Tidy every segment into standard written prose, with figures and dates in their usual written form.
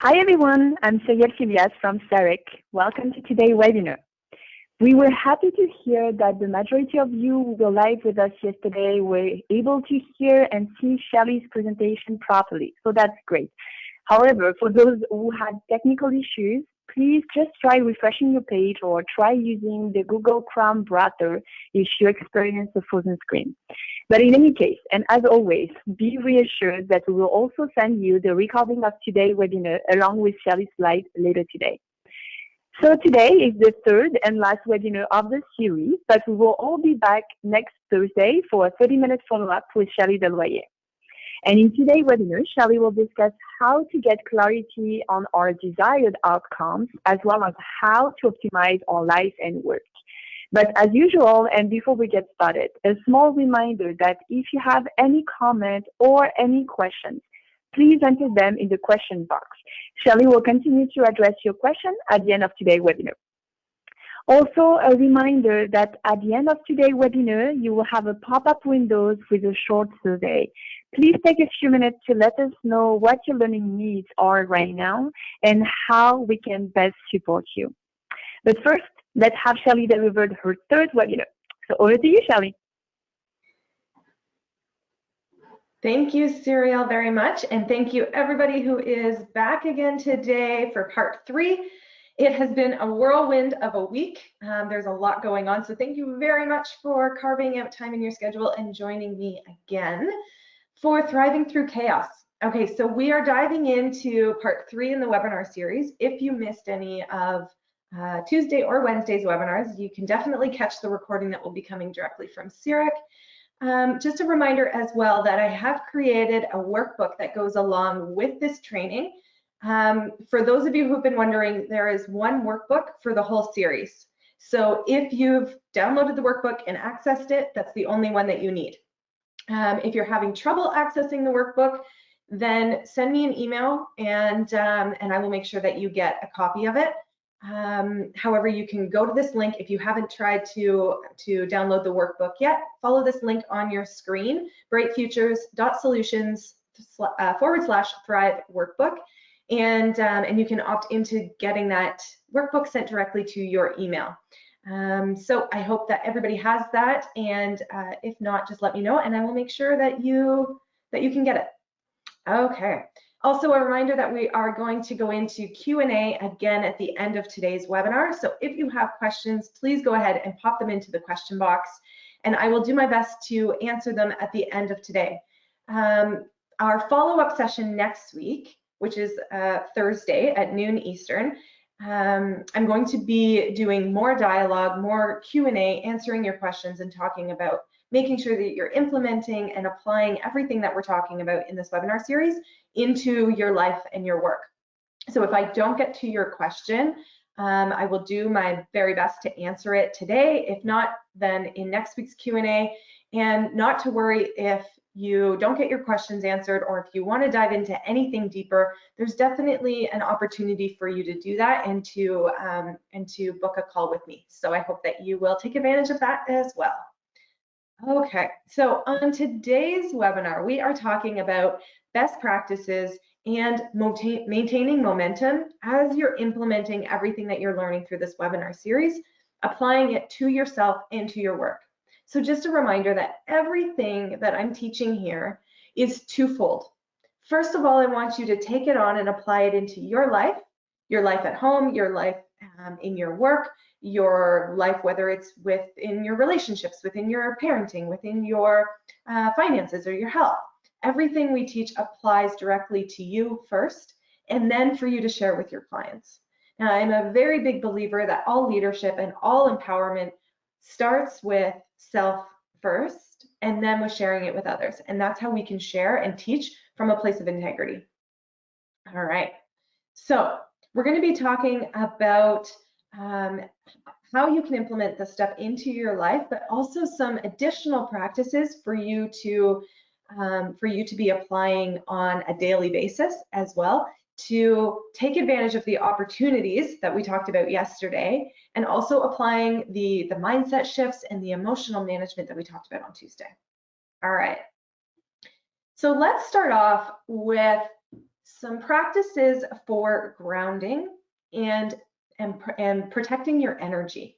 Hi everyone, I'm Sayed Filias from SAREC. Welcome to today's webinar. We were happy to hear that the majority of you who were live with us yesterday were able to hear and see Shelley's presentation properly, so that's great. However, for those who had technical issues, please just try refreshing your page or try using the Google Chrome browser if you experience a frozen screen. But in any case, and as always, be reassured that we will also send you the recording of today's webinar along with Shelley's slides later today. So today is the third and last webinar of the series, but we will all be back next Thursday for a 30-minute follow-up with Shelley Deloyer. And in today's webinar, Shelley will discuss how to get clarity on our desired outcomes, as well as how to optimize our life and work. But as usual, and before we get started, a small reminder that if you have any comment or any questions, please enter them in the question box. Shelley will continue to address your question at the end of today's webinar. Also, a reminder that at the end of today's webinar, you will have a pop-up window with a short survey. Please take a few minutes to let us know what your learning needs are right now and how we can best support you. But first, let's have Shelley deliver her third webinar. So over to you, Shelley. Thank you, Cyrielle, very much. And thank you, everybody who is back again today for part 3. It has been a whirlwind of a week. There's a lot going on. So thank you very much for carving out time in your schedule and joining me again for Thriving Through Chaos. Okay, so we are diving into part 3 in the webinar series. If you missed any of Tuesday or Wednesday's webinars, you can definitely catch the recording that will be coming directly from CIRIC. Just a reminder as well that I have created a workbook that goes along with this training. For those of you who've been wondering, there is one workbook for the whole series. So if you've downloaded the workbook and accessed it, that's the only one that you need. If you're having trouble accessing the workbook, then send me an email and I will make sure that you get a copy of it. However, you can go to this link if you haven't tried to download the workbook yet. Follow this link on your screen, brightfutures.solutions/Thrive workbook, and you can opt into getting that workbook sent directly to your email. So I hope that everybody has that, and if not, just let me know, and I will make sure that you can get it. Okay. Also, a reminder that we are going to go into Q&A again at the end of today's webinar. So if you have questions, please go ahead and pop them into the question box, and I will do my best to answer them at the end of today. Our follow-up session next week, which is Thursday at noon Eastern, I'm going to be doing more dialogue, more Q&A, answering your questions and talking about making sure that you're implementing and applying everything that we're talking about in this webinar series into your life and your work. So if I don't get to your question, I will do my very best to answer it today. If not, then in next week's Q&A. And not to worry if you don't get your questions answered, or if you want to dive into anything deeper, there's definitely an opportunity for you to do that and to book a call with me. So I hope that you will take advantage of that as well. Okay, so on today's webinar, we are talking about best practices and maintaining momentum as you're implementing everything that you're learning through this webinar series, applying it to yourself and to your work. So just a reminder that everything that I'm teaching here is twofold. First of all, I want you to take it on and apply it into your life at home, your life in your work, your life, whether it's within your relationships, within your parenting, within your finances or your health. Everything we teach applies directly to you first, and then for you to share with your clients. Now, I'm a very big believer that all leadership and all empowerment starts with self first, and then with sharing it with others. And that's how we can share and teach from a place of integrity. All right, so we're going to be talking about how you can implement this stuff into your life, but also some additional practices for you to be applying on a daily basis as well, to take advantage of the opportunities that we talked about yesterday, and also applying the mindset shifts and the emotional management that we talked about on Tuesday. All right. So let's start off with some practices for grounding and protecting your energy.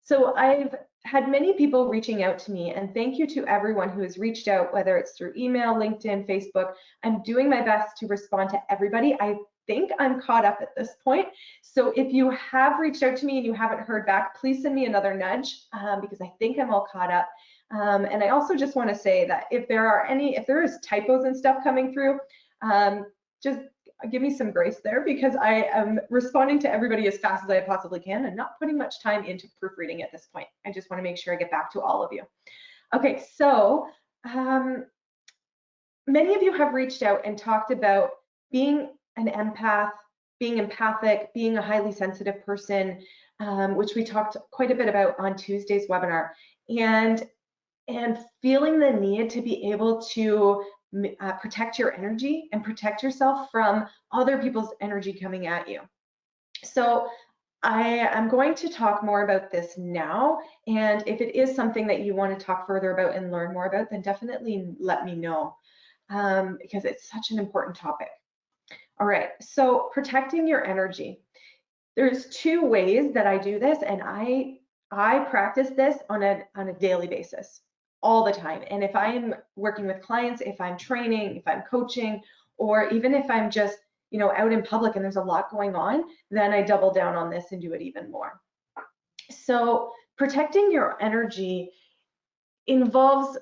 So I've had many people reaching out to me, and thank you to everyone who has reached out, whether it's through email, LinkedIn, Facebook. I'm doing my best to respond to everybody. I think I'm caught up at this point. So if you have reached out to me and you haven't heard back, please send me another nudge because I think I'm all caught up. And I also just want to say that if there is typos and stuff coming through, just give me some grace there, because I am responding to everybody as fast as I possibly can and not putting much time into proofreading at this point. I just want to make sure I get back to all of you. Okay, so many of you have reached out and talked about being an empath, being empathic, being a highly sensitive person, which we talked quite a bit about on Tuesday's webinar, and feeling the need to be able to protect your energy and protect yourself from other people's energy coming at you. So I am going to talk more about this now, and if it is something that you want to talk further about and learn more about, then definitely let me know, because it's such an important topic. All right, so protecting your energy. There's two ways that I do this, and I practice this on a daily basis, all the time. And if I'm working with clients, if I'm training, if I'm coaching, or even if I'm just, out in public and there's a lot going on, then I double down on this and do it even more. So protecting your energy involves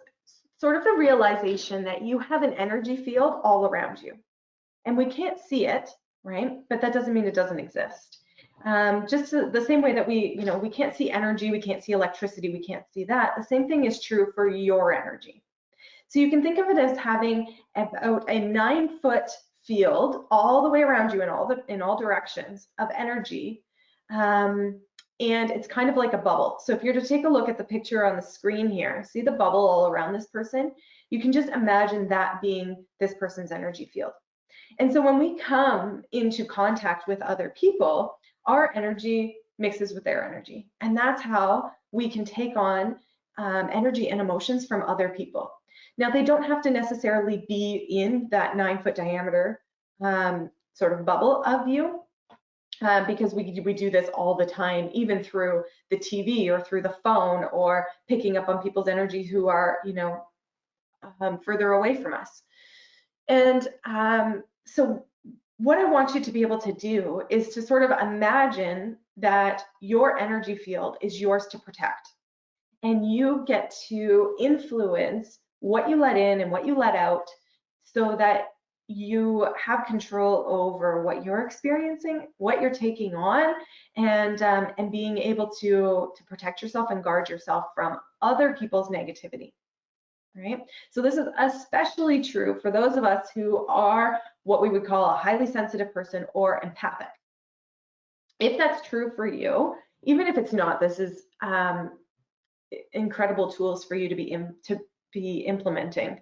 sort of the realization that you have an energy field all around you. And we can't see it, right? But that doesn't mean it doesn't exist. Just the same way that we can't see energy, we can't see electricity, we can't see that. The same thing is true for your energy. So you can think of it as having about a 9-foot field all the way around you in all directions of energy. And it's kind of like a bubble. So if you're to take a look at the picture on the screen here, see the bubble all around this person? You can just imagine that being this person's energy field. And so when we come into contact with other people, our energy mixes with their energy. And that's how we can take on energy and emotions from other people. Now, they don't have to necessarily be in that 9-foot diameter sort of bubble of you, because we do this all the time, even through the TV or through the phone, or picking up on people's energy who are, further away from us. And so what I want you to be able to do is to sort of imagine that your energy field is yours to protect, and you get to influence what you let in and what you let out, so that you have control over what you're experiencing, what you're taking on, and being able to protect yourself and guard yourself from other people's negativity. Right? So this is especially true for those of us who are what we would call a highly sensitive person or empathic. If that's true for you, even if it's not, this is incredible tools for you to be implementing.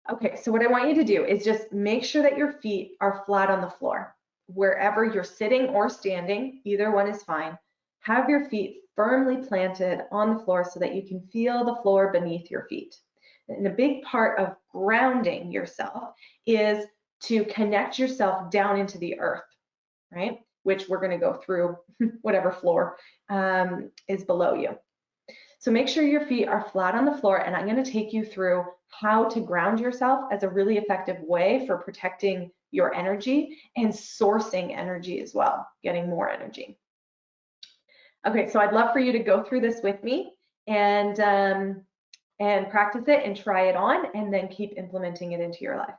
Okay, so what I want you to do is just make sure that your feet are flat on the floor. Wherever you're sitting or standing, either one is fine. Have your feet firmly planted on the floor so that you can feel the floor beneath your feet. And a big part of grounding yourself is to connect yourself down into the earth, right? Which we're going to go through whatever floor is below you. So make sure your feet are flat on the floor, and I'm going to take you through how to ground yourself as a really effective way for protecting your energy and sourcing energy as well, getting more energy. Okay, so I'd love for you to go through this with me and practice it and try it on, and then keep implementing it into your life.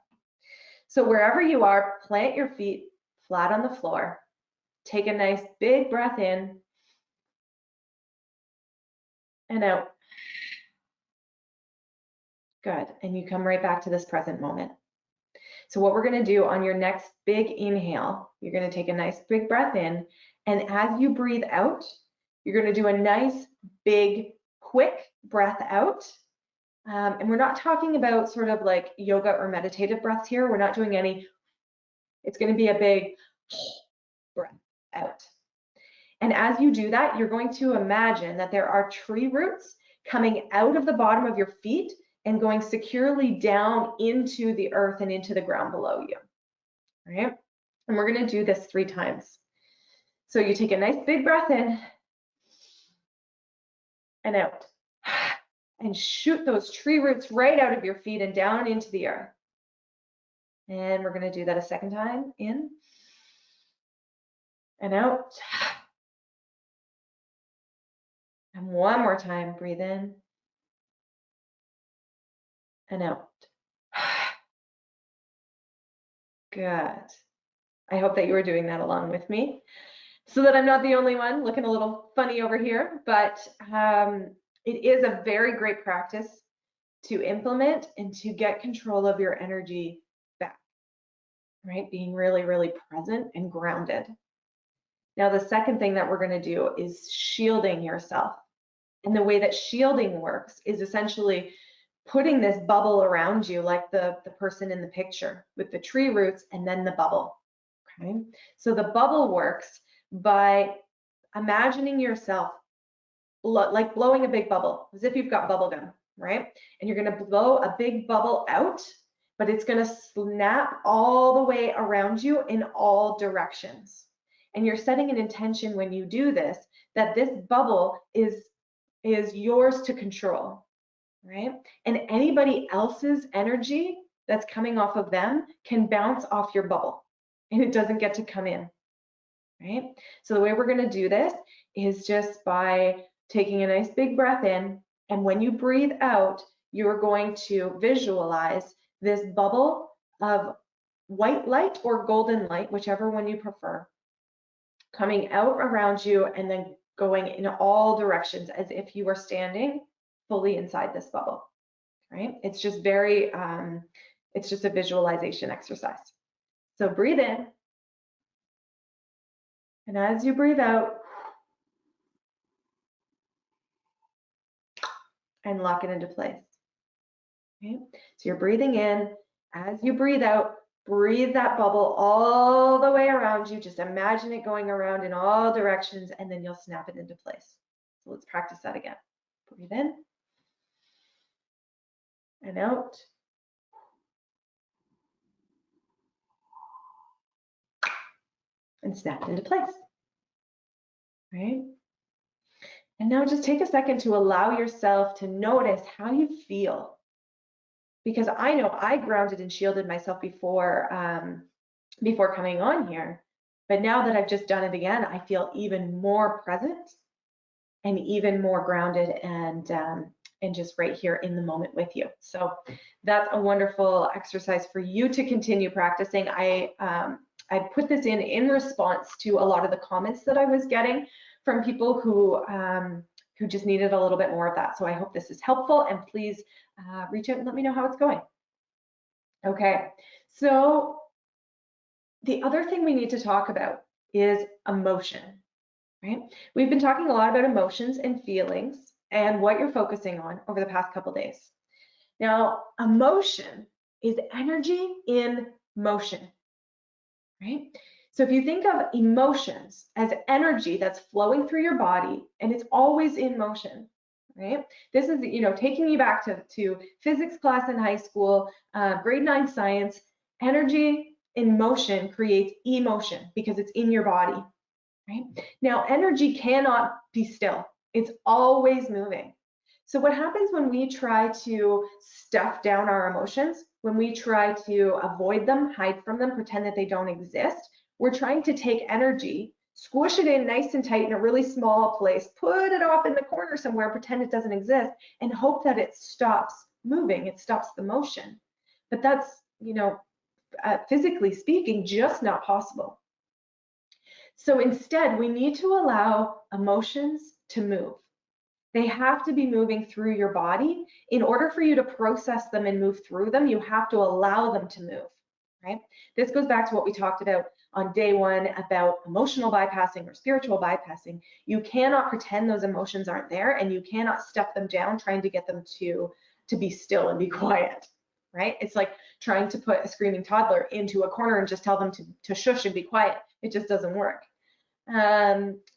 So wherever you are, plant your feet flat on the floor. Take a nice big breath in and out. Good, and you come right back to this present moment. So what we're gonna do on your next big inhale, you're gonna take a nice big breath in, and as you breathe out, you're gonna do a nice big quick breath out. And we're not talking about sort of like yoga or meditative breaths here. We're not doing any, it's going to be a big breath out. And as you do that, you're going to imagine that there are tree roots coming out of the bottom of your feet and going securely down into the earth and into the ground below you. all right? And we're gonna do this 3 times. So you take a nice big breath in and out, and shoot those tree roots right out of your feet and down into the earth. And we're gonna do that a second time, in and out. And one more time, breathe in and out. Good. I hope that you are doing that along with me, so that I'm not the only one looking a little funny over here, but it is a very great practice to implement and to get control of your energy back, right? Being really, really present and grounded. Now, the second thing that we're going to do is shielding yourself. And the way that shielding works is essentially putting this bubble around you, like the person in the picture with the tree roots and then the bubble. Okay, so the bubble works by imagining yourself like blowing a big bubble, as if you've got bubble gum, right? And you're going to blow a big bubble out, but it's going to snap all the way around you in all directions. And you're setting an intention when you do this that this bubble is yours to control, right? And anybody else's energy that's coming off of them can bounce off your bubble, and it doesn't get to come in, right? So the way we're going to do this is just by taking a nice big breath in, and when you breathe out, you're going to visualize this bubble of white light or golden light, whichever one you prefer, coming out around you and then going in all directions as if you were standing fully inside this bubble, right? It's just very, it's just a visualization exercise. So breathe in, and as you breathe out, and lock it into place. Okay? So you're breathing in. As you breathe out, breathe that bubble all the way around you. Just imagine it going around in all directions, and then you'll snap it into place. So let's practice that again. Breathe in and out. And snap it into place. Right? And now just take a second to allow yourself to notice how you feel. Because I know I grounded and shielded myself before coming on here, but now that I've just done it again, I feel even more present and even more grounded and just right here in the moment with you. So that's a wonderful exercise for you to continue practicing. I put this in response to a lot of the comments that I was getting from people who just needed a little bit more of that. So I hope this is helpful, and please reach out and let me know how it's going. Okay, so the other thing we need to talk about is emotion, right? We've been talking a lot about emotions and feelings and what you're focusing on over the past couple days. Now, emotion is energy in motion, right? So if you think of emotions as energy that's flowing through your body and it's always in motion, right? This is, taking you back to physics class in high school, grade 9 science. Energy in motion creates emotion because it's in your body, right? Now, energy cannot be still. It's always moving. So what happens when we try to stuff down our emotions, when we try to avoid them, hide from them, pretend that they don't exist, we're trying to take energy, squish it in nice and tight in a really small place, put it off in the corner somewhere, pretend it doesn't exist, and hope that it stops moving, it stops the motion. But that's, physically speaking, just not possible. So instead, we need to allow emotions to move. They have to be moving through your body. In order for you to process them and move through them, you have to allow them to move, right? This goes back to what we talked about on day 1 about emotional bypassing or spiritual bypassing. You cannot pretend those emotions aren't there, and you cannot stuff them down trying to get them to be still and be quiet, right? It's like trying to put a screaming toddler into a corner and just tell them to shush and be quiet. It just doesn't work.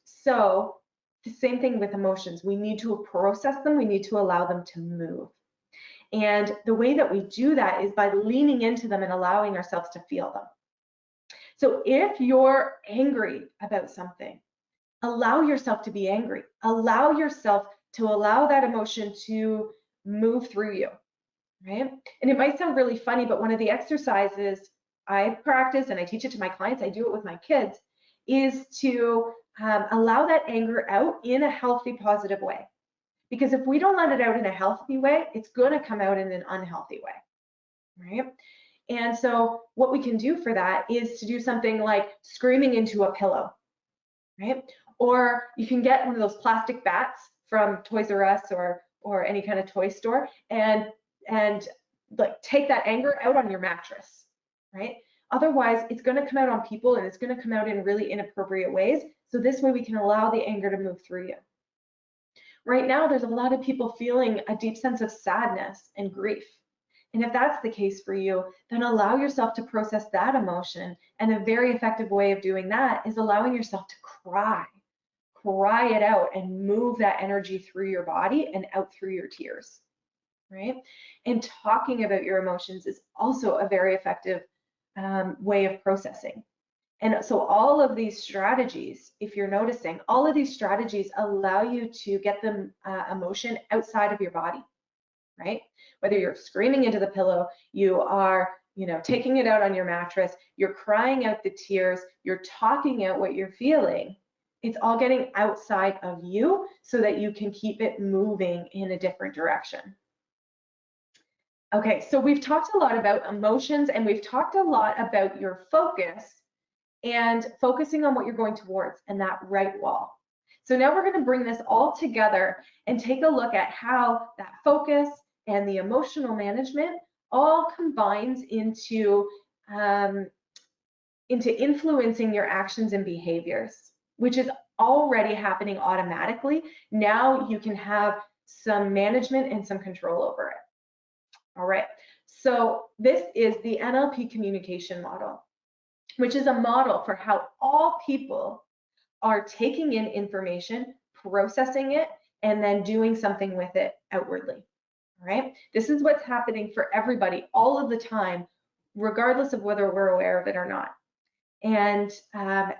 So the same thing with emotions. We need to process them. We need to allow them to move. And the way that we do that is by leaning into them and allowing ourselves to feel them. So if you're angry about something, allow yourself to be angry. Allow yourself to allow that emotion to move through you, right? And it might sound really funny, but one of the exercises I practice and I teach it to my clients, I do it with my kids, is to allow that anger out in a healthy, positive way. Because if we don't let it out in a healthy way, it's going to come out in an unhealthy way, right? And so what we can do for that is to do something like screaming into a pillow, right? Or you can get one of those plastic bats from Toys R Us or any kind of toy store and like take that anger out on your mattress, right? Otherwise, it's going to come out on people and it's going to come out in really inappropriate ways. So this way we can allow the anger to move through you. Right now, there's a lot of people feeling a deep sense of sadness and grief. And if that's the case for you, then allow yourself to process that emotion. And a very effective way of doing that is allowing yourself to cry it out and move that energy through your body and out through your tears, right? And talking about your emotions is also a very effective way of processing. And so all of these strategies, if you're noticing, all of these strategies allow you to get the emotion outside of your body, right? Whether you're screaming into the pillow, you are, taking it out on your mattress, you're crying out the tears, you're talking out what you're feeling. It's all getting outside of you so that you can keep it moving in a different direction. Okay, so we've talked a lot about emotions and we've talked a lot about your focus and focusing on what you're going towards and that right wall. So now we're going to bring this all together and take a look at how that focus and the emotional management all combines into influencing your actions and behaviors, which is already happening automatically. Now you can have some management and some control over it. All right, so this is the NLP communication model, which is a model for how all people are taking in information, processing it, and then doing something with it outwardly. All right, this is what's happening for everybody all of the time, regardless of whether we're aware of it or not. And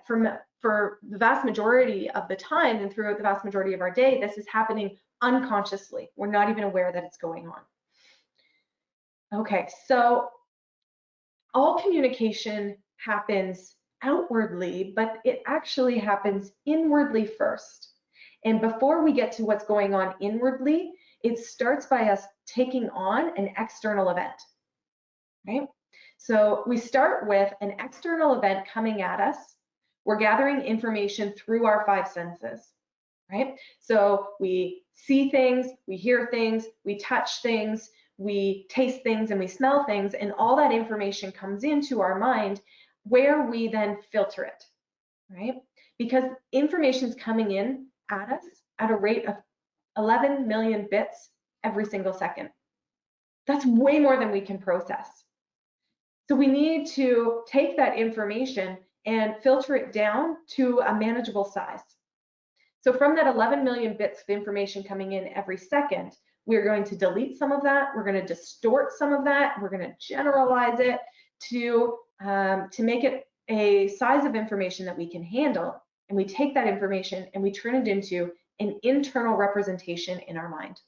for the vast majority of the time and throughout the vast majority of our day, this is happening unconsciously. We're not even aware that it's going on. Okay, so all communication happens outwardly, but it actually happens inwardly first. And before we get to what's going on inwardly, it starts by us taking on an external event, right? So we start with an external event coming at us. We're gathering information through our five senses, right? So we see things, we hear things, we touch things, we taste things, and we smell things, and all that information comes into our mind where we then filter it, right? Because information is coming in at us at a rate of 11 million bits every single second. That's way more than we can process. So we need to take that information and filter it down to a manageable size. So from that 11 million bits of information coming in every second, we're going to delete some of that, we're going to distort some of that, we're going to generalize it to make it a size of information that we can handle. And we take that information and we turn it into an internal representation in our mind.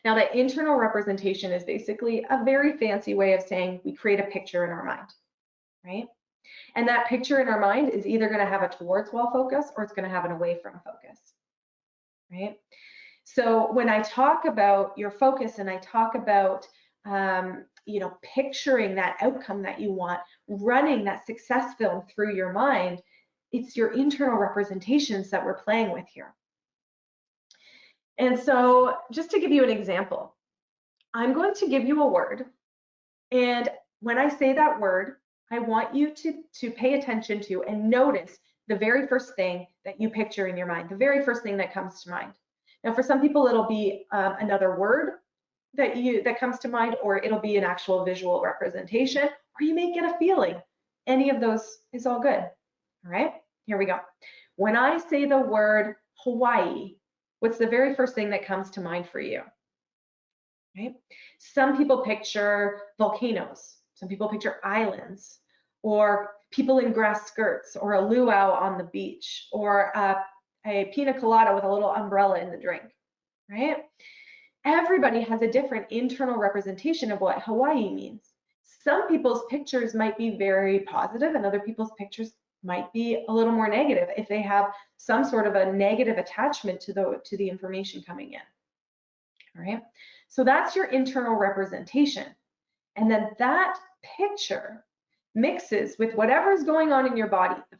Now, that internal representation is basically a very fancy way of saying we create a picture in our mind, right? And that picture in our mind is either going to have a towards wall focus or it's going to have an away from focus, right? So when I talk about your focus and I talk about, picturing that outcome that you want, running that success film through your mind, it's your internal representations that we're playing with here. And so just to give you an example, I'm going to give you a word. And when I say that word, I want you to pay attention to and notice the very first thing that you picture in your mind, the very first thing that comes to mind. Now, for some people, it'll be another word that comes to mind, or it'll be an actual visual representation, or you may get a feeling. Any of those is all good. All right, here we go. When I say the word Hawaii, what's the very first thing that comes to mind for you? Right? Some people picture volcanoes. Some people picture islands, or people in grass skirts, or a luau on the beach, or a pina colada with a little umbrella in the drink, right? Everybody has a different internal representation of what Hawaii means. Some people's pictures might be very positive, and other people's pictures might be a little more negative if they have some sort of a negative attachment to the information coming in. All right, so that's your internal representation. And then that picture mixes with whatever's going on in your body, the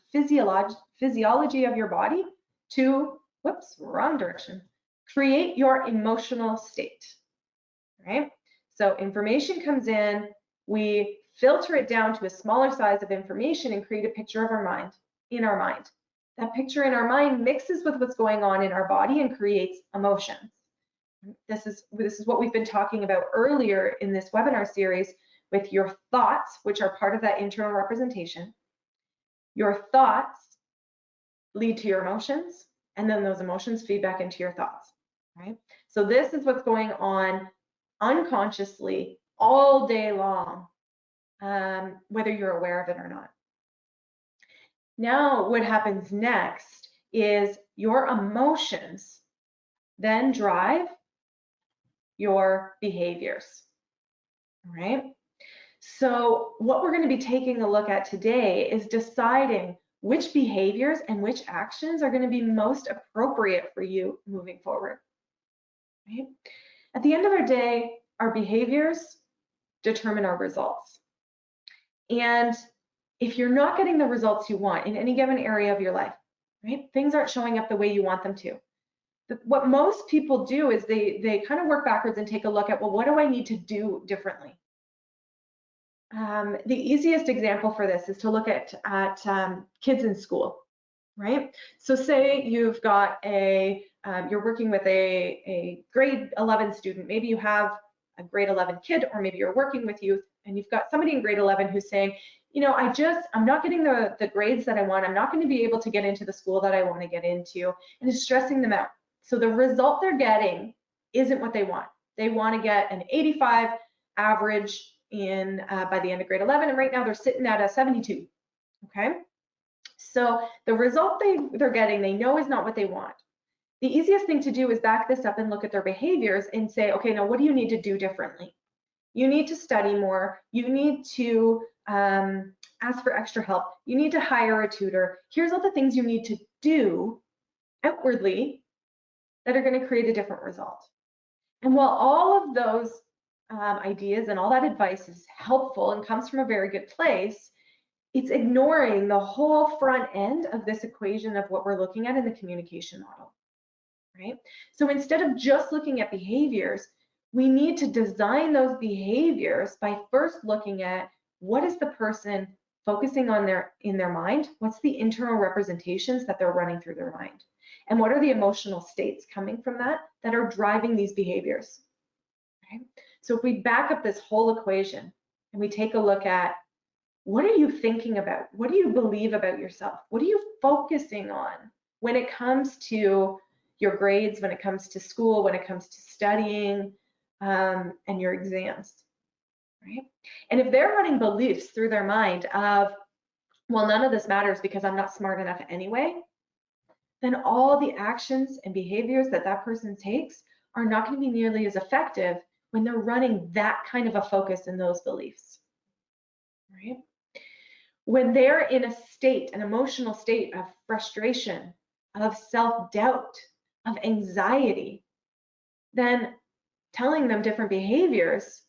physiology of your body, to, whoops, wrong direction, create your emotional state, right? So information comes in, we filter it down to a smaller size of information and create a picture of our mind, in our mind. That picture in our mind mixes with what's going on in our body and creates emotions. This is what we've been talking about earlier in this webinar series with your thoughts, which are part of that internal representation. Your thoughts lead to your emotions, and then those emotions feed back into your thoughts, right? So this is what's going on unconsciously all day long, whether you're aware of it or not. Now, what happens next is your emotions then drive your behaviors, all right? So what we're going to be taking a look at today is deciding which behaviors and which actions are going to be most appropriate for you moving forward, right? At the end of our day, our behaviors determine our results. And if you're not getting the results you want in any given area of your life, right, things aren't showing up the way you want them to. What most people do is they kind of work backwards and take a look at, well, what do I need to do differently? The easiest example for this is to look at kids in school, right? So say you've got you're working with a grade 11 student. Maybe you have a grade 11 kid, or maybe you're working with youth and you've got somebody in grade 11 who's saying, you know, I'm not getting the grades that I want. I'm not going to be able to get into the school that I want to get into, and it's stressing them out. So the result they're getting isn't what they want. They want to get an 85 average by the end of grade 11, and right now they're sitting at a 72. Okay, so the result they're getting, they know is not what they want. The easiest thing to do is back this up and look at their behaviors and say, okay, now what do you need to do differently? You need to study more. You need to ask for extra help. You need to hire a tutor. Here's all the things you need to do outwardly that are going to create a different result. And while all of those ideas and all that advice is helpful and comes from a very good place, it's ignoring the whole front end of this equation of what we're looking at in the communication model, right? So instead of just looking at behaviors, we need to design those behaviors by first looking at what is the person focusing on in their mind, what's the internal representations that they're running through their mind, and what are the emotional states coming from that are driving these behaviors, right? So if we back up this whole equation and we take a look at, what are you thinking about? What do you believe about yourself? What are you focusing on when it comes to your grades, when it comes to school, when it comes to studying, and your exams, right? And if they're running beliefs through their mind of, well, none of this matters because I'm not smart enough anyway, then all the actions and behaviors that person takes are not going to be nearly as effective when they're running that kind of a focus in those beliefs, right? When they're in a state, an emotional state of frustration, of self-doubt, of anxiety, then telling them different behaviors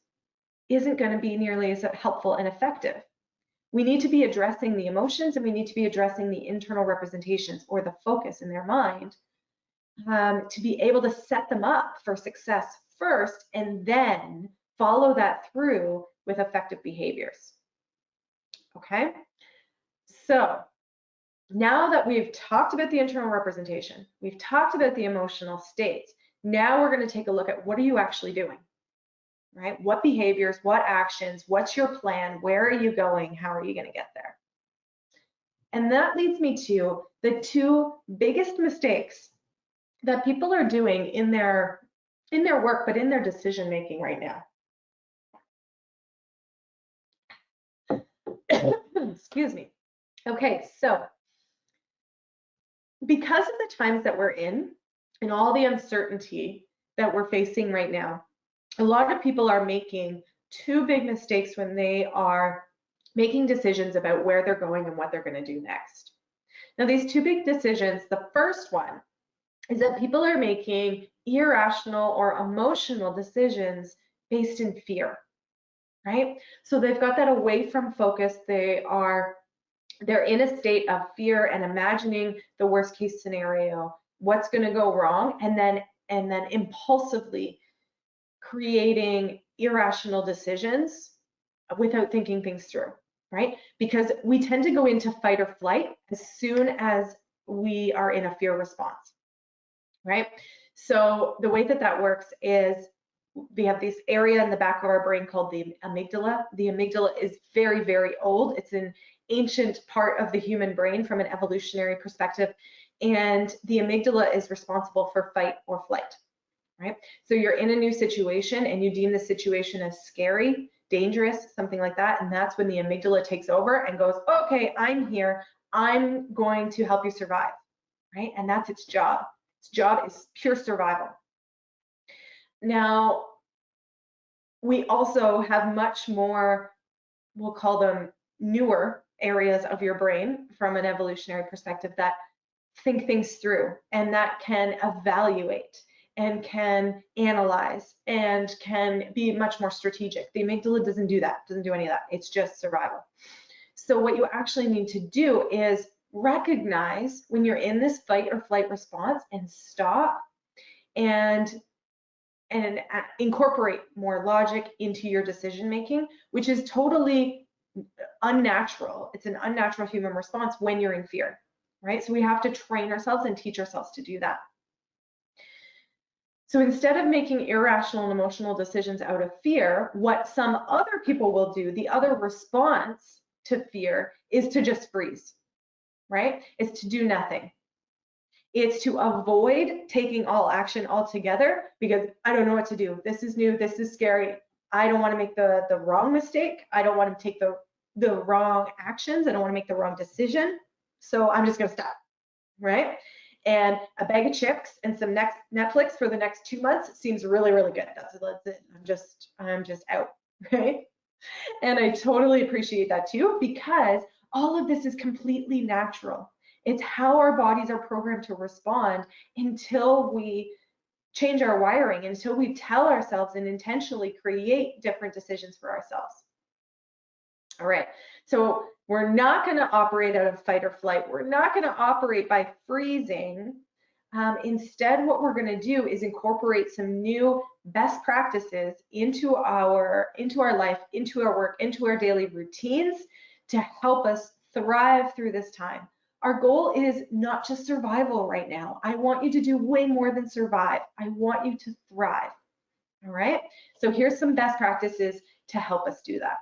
isn't going to be nearly as helpful and effective. We need to be addressing the emotions, and we need to be addressing the internal representations, or the focus in their mind, to be able to set them up for success first, and then follow that through with effective behaviors. Okay, so now that we've talked about the internal representation, we've talked about the emotional states, now we're going to take a look at, what are you actually doing, right? What behaviors, what actions, what's your plan, where are you going, how are you going to get there? And that leads me to the two biggest mistakes that people are doing in their work, but in their decision making right now. Excuse me. Okay, so because of the times that we're in and all the uncertainty that we're facing right now, a lot of people are making two big mistakes when they are making decisions about where they're going and what they're going to do next. Now, these two big decisions, the first one is that people are making irrational or emotional decisions based in fear, right? So they've got that away from focus. They're in a state of fear and imagining the worst case scenario, what's going to go wrong, and then impulsively creating irrational decisions without thinking things through, right? Because we tend to go into fight or flight as soon as we are in a fear response, right? So the way that that works is we have this area in the back of our brain called the amygdala. The amygdala is very, very old. It's an ancient part of the human brain from an evolutionary perspective. And the amygdala is responsible for fight or flight, right? So you're in a new situation and you deem the situation as scary, dangerous, something like that. And that's when the amygdala takes over and goes, okay, I'm here. I'm going to help you survive, right? And that's its job. Its job is pure survival. Now, we also have much more, we'll call them newer areas of your brain from an evolutionary perspective that think things through and that can evaluate and can analyze and can be much more strategic. The amygdala doesn't do that, doesn't do any of that. It's just survival. So what you actually need to do is recognize when you're in this fight or flight response and stop and incorporate more logic into your decision making, which is totally unnatural. It's an unnatural human response when you're in fear, right? So we have to train ourselves and teach ourselves to do that. So instead of making irrational and emotional decisions out of fear, what some other people will do, the other response to fear, is to just freeze, right? It's to do nothing. It's to avoid taking all action altogether because I don't know what to do. This is new. This is scary. I don't want to make the wrong mistake. I don't want to take the wrong actions. I don't want to make the wrong decision. So I'm just going to stop, right? And a bag of chips and some next Netflix for the next 2 months seems really, really good. That's it. I'm just out, right? And I totally appreciate that too, because all of this is completely natural. It's how our bodies are programmed to respond until we change our wiring, until we tell ourselves and intentionally create different decisions for ourselves. All right, so we're not going to operate out of fight or flight. We're not going to operate by freezing. Instead, what we're going to do is incorporate some new best practices into our life, into our work, into our daily routines to help us thrive through this time. Our goal is not just survival right now. I want you to do way more than survive. I want you to thrive. All right, so here's some best practices to help us do that.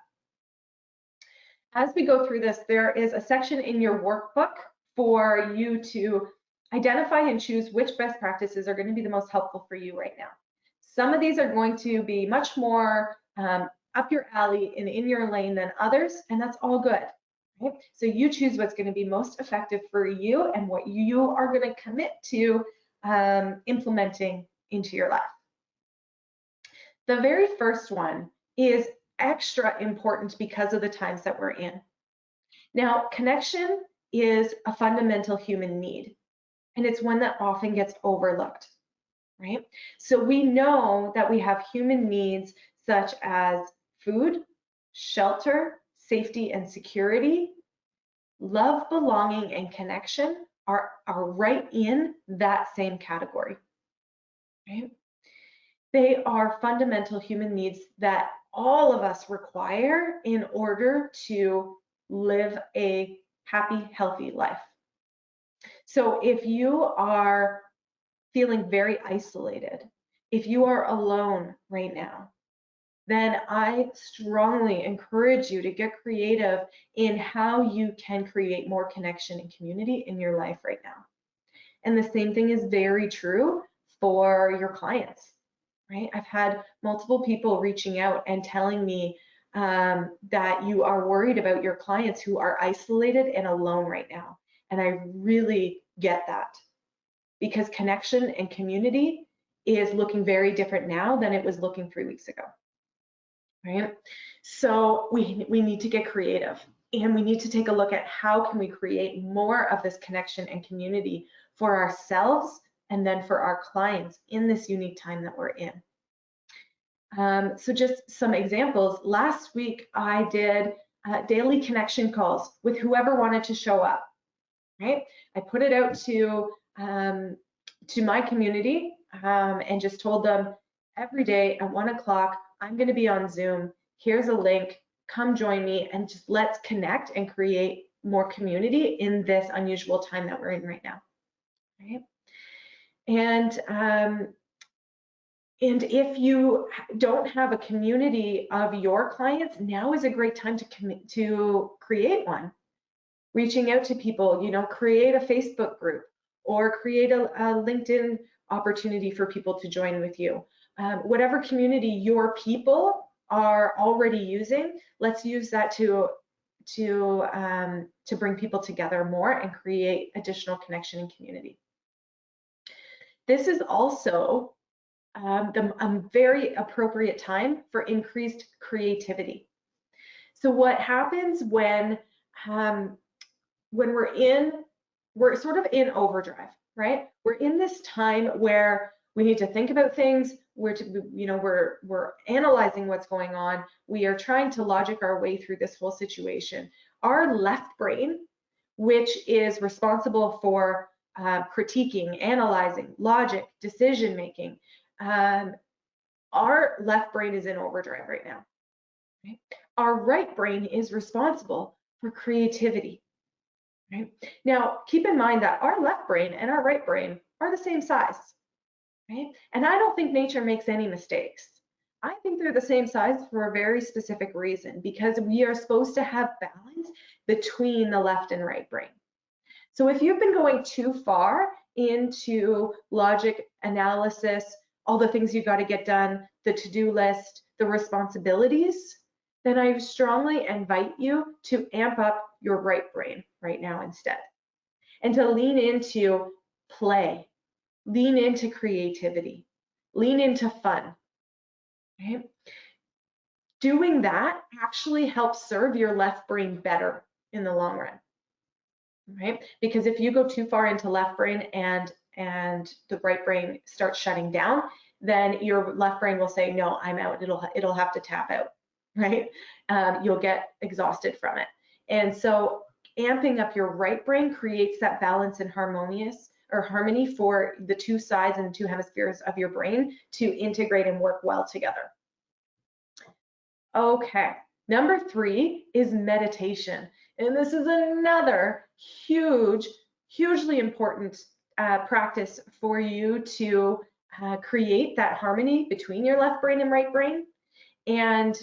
As we go through this, there is a section in your workbook for you to identify and choose which best practices are going to be the most helpful for you right now. Some of these are going to be much more up your alley and in your lane than others, and that's all good. Right? So you choose what's going to be most effective for you and what you are going to commit to implementing into your life. The very first one is extra important because of the times that we're in. Now, connection is a fundamental human need, and it's one that often gets overlooked, right? So we know that we have human needs such as food, shelter, safety, and security. Love, belonging, and connection are right in that same category, right? They are fundamental human needs that all of us require in order to live a happy, healthy life. So if you are feeling very isolated, if you are alone right now, then I strongly encourage you to get creative in how you can create more connection and community in your life right now. And the same thing is very true for your clients, right? I've had multiple people reaching out and telling me, that you are worried about your clients who are isolated and alone right now. And I really get that, because connection and community is looking very different now than it was looking 3 weeks ago, right? So we need to get creative, and we need to take a look at how can we create more of this connection and community for ourselves and then for our clients in this unique time that we're in. So just some examples. Last week, I did daily connection calls with whoever wanted to show up, right? I put it out to my community and just told them every day at 1 o'clock, I'm going to be on Zoom. Here's a link. Come join me, and just let's connect and create more community in this unusual time that we're in right now, right? And if you don't have a community of your clients, now is a great time to create one. Reaching out to people, create a Facebook group or create a LinkedIn opportunity for people to join with you. Whatever community your people are already using, let's use that to bring people together more and create additional connection and community. This is also a very appropriate time for increased creativity. So what happens when we're sort of in overdrive, right? We're in this time where we need to think about things. We're analyzing what's going on. We are trying to logic our way through this whole situation. Our left brain, which is responsible for critiquing, analyzing, logic, decision making, our left brain is in overdrive right now. Right? Our right brain is responsible for creativity. Right? Now, keep in mind that our left brain and our right brain are the same size. Right? And I don't think nature makes any mistakes. I think they're the same size for a very specific reason, because we are supposed to have balance between the left and right brain. So if you've been going too far into logic, analysis, all the things you've got to get done, the to-do list, the responsibilities, then I strongly invite you to amp up your right brain right now instead, and to lean into play, lean into creativity, lean into fun. Right? Doing that actually helps serve your left brain better in the long run. Right? Because if you go too far into left brain and the right brain starts shutting down, then your left brain will say, no, I'm out. It'll have to tap out, right? You'll get exhausted from it. And so amping up your right brain creates that balance and harmony for the two sides and the two hemispheres of your brain to integrate and work well together. Okay, number 3 is meditation. And this is another hugely important practice for you to create that harmony between your left brain and right brain, and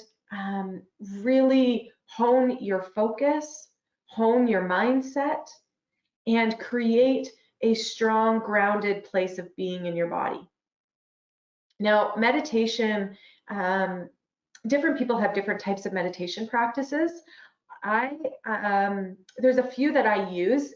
really hone your focus, hone your mindset, and create a strong, grounded place of being in your body. Now, meditation, different people have different types of meditation practices. There's a few that I use.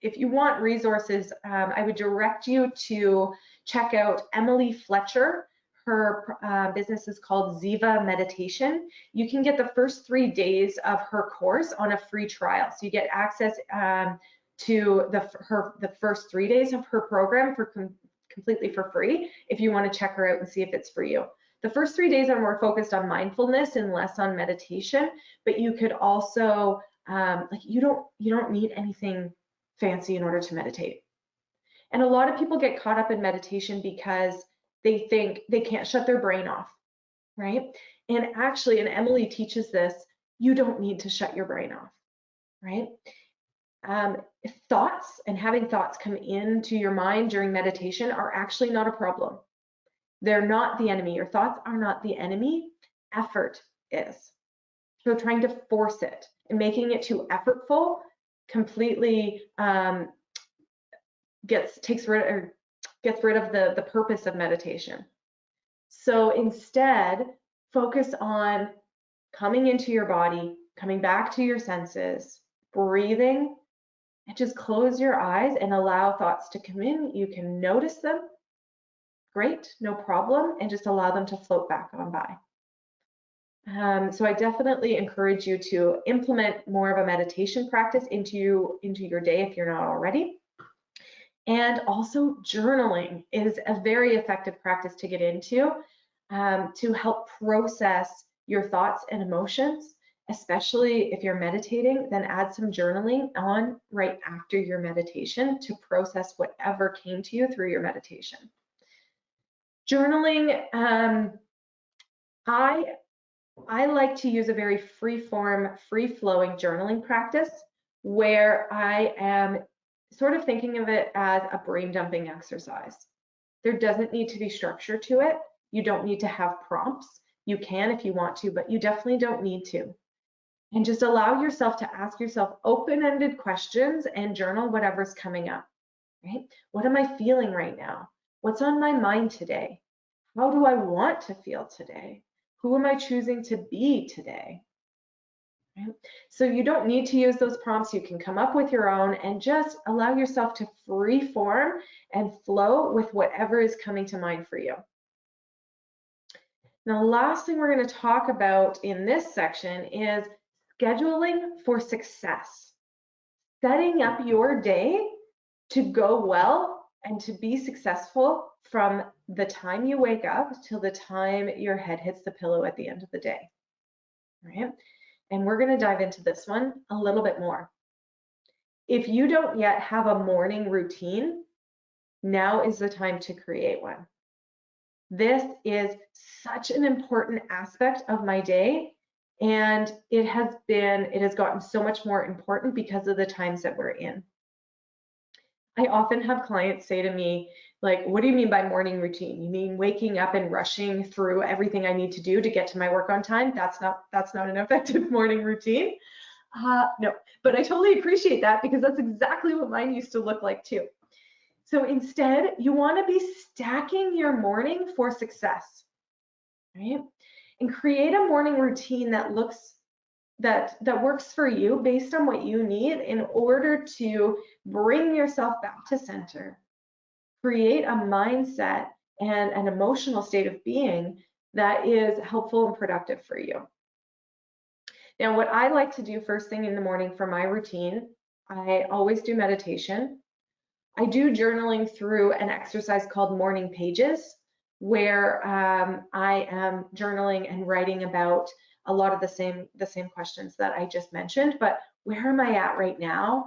If you want resources, I would direct you to check out Emily Fletcher. Her business is called Ziva Meditation. You can get the first 3 days of her course on a free trial. So you get access to the first 3 days of her program completely for free if you want to check her out and see if it's for you. The first 3 days are more focused on mindfulness and less on meditation, but you could also you don't need anything fancy in order to meditate. And a lot of people get caught up in meditation because they think they can't shut their brain off, right? And actually, and Emily teaches this, you don't need to shut your brain off, right? Thoughts and having thoughts come into your mind during meditation are actually not a problem. They're not the enemy. Your thoughts are not the enemy. Effort is. So trying to force it and making it too effortful completely gets rid of the purpose of meditation. So instead, focus on coming into your body, coming back to your senses, breathing, and just close your eyes and allow thoughts to come in. You can notice them, great, no problem, and just allow them to float back on by. So I definitely encourage you to implement more of a meditation practice into your day if you're not already. And also journaling is a very effective practice to get into to help process your thoughts and emotions, especially if you're meditating. Then add some journaling on right after your meditation to process whatever came to you through your meditation. Journaling, I like to use a very free-form, free-flowing journaling practice where I am sort of thinking of it as a brain dumping exercise. There doesn't need to be structure to it. You don't need to have prompts. You can if you want to, but you definitely don't need to. And just allow yourself to ask yourself open-ended questions and journal whatever's coming up, right? What am I feeling right now? What's on my mind today? How do I want to feel today? Who am I choosing to be today? Right? So you don't need to use those prompts. You can come up with your own and just allow yourself to free form and flow with whatever is coming to mind for you. Now, the last thing we're going to talk about in this section is scheduling for success. Setting up your day to go well and to be successful from the time you wake up till the time your head hits the pillow at the end of the day. Right? And we're going to dive into this one a little bit more. If you don't yet have a morning routine, now is the time to create one. This is such an important aspect of my day, and it has gotten so much more important because of the times that we're in. I often have clients say to me, like, what do you mean by morning routine? You mean waking up and rushing through everything I need to do to get to my work on time? That's not an effective morning routine. No, but I totally appreciate that because that's exactly what mine used to look like too. So instead, you want to be stacking your morning for success, right? And create a morning routine that works for you based on what you need in order to bring yourself back to center, create a mindset and an emotional state of being that is helpful and productive for you. Now, what I like to do first thing in the morning for my routine, I always do meditation. I do journaling through an exercise called morning pages, where I am journaling and writing about a lot of the same questions that I just mentioned, but where am I at right now?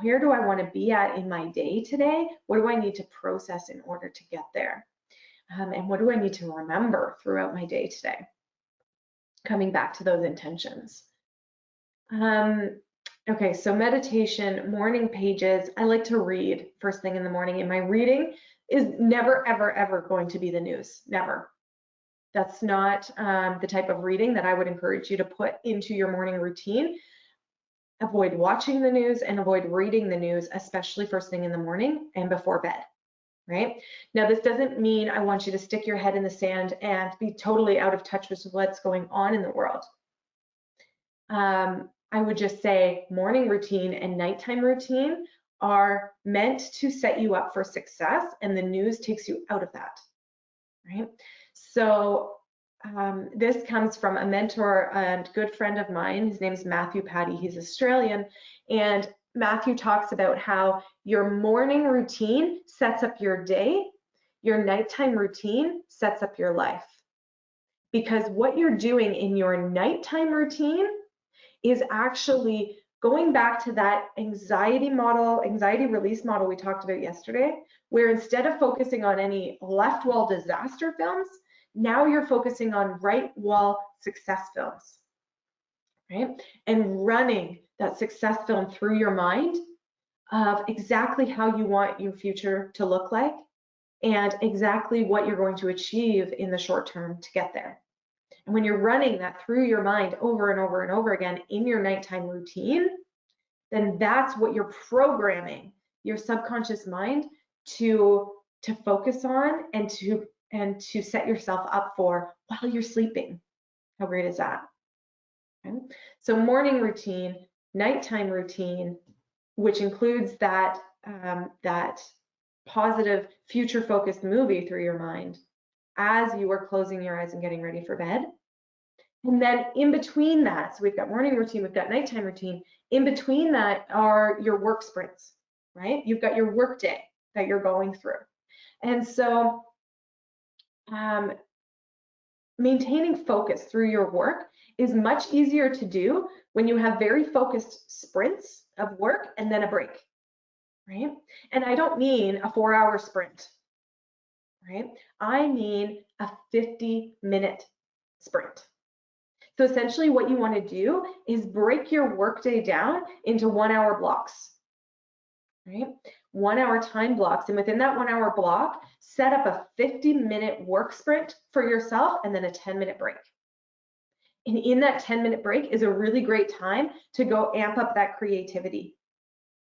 Where do I want to be at in my day today? What do I need to process in order to get there? And what do I need to remember throughout my day today? Coming back to those intentions. Okay, so meditation, morning pages. I like to read first thing in the morning, and my reading is never, ever, ever going to be the news. Never. That's not the type of reading that I would encourage you to put into your morning routine. Avoid watching the news and avoid reading the news, especially first thing in the morning and before bed, right? Now, this doesn't mean I want you to stick your head in the sand and be totally out of touch with what's going on in the world. I would just say morning routine and nighttime routine are meant to set you up for success, and the news takes you out of that, right? So this comes from a mentor and good friend of mine. His name is Matthew Patty. He's Australian, and Matthew talks about how your morning routine sets up your day, your nighttime routine sets up your life. Because what you're doing in your nighttime routine is actually going back to that anxiety release model we talked about yesterday, where instead of focusing on any left wall disaster films, now you're focusing on right wall success films, right? And running that success film through your mind of exactly how you want your future to look like and exactly what you're going to achieve in the short term to get there. And when you're running that through your mind over and over and over again in your nighttime routine, then that's what you're programming your subconscious mind to focus on and to set yourself up for while you're sleeping. How great is that? Okay? So morning routine, nighttime routine, which includes that, that positive future-focused movie through your mind as you are closing your eyes and getting ready for bed. And then in between that, so we've got morning routine, we've got nighttime routine. In between that are your work sprints, right? You've got your work day that you're going through. And so maintaining focus through your work is much easier to do when you have very focused sprints of work and then a break, right? And I don't mean a 4-hour sprint, right? I mean a 50-minute sprint. So essentially what you want to do is break your workday down into 1-hour blocks, right? 1-hour time blocks. And within that 1-hour block, set up a 50-minute work sprint for yourself and then a 10-minute break. And in that 10-minute break is a really great time to go amp up that creativity,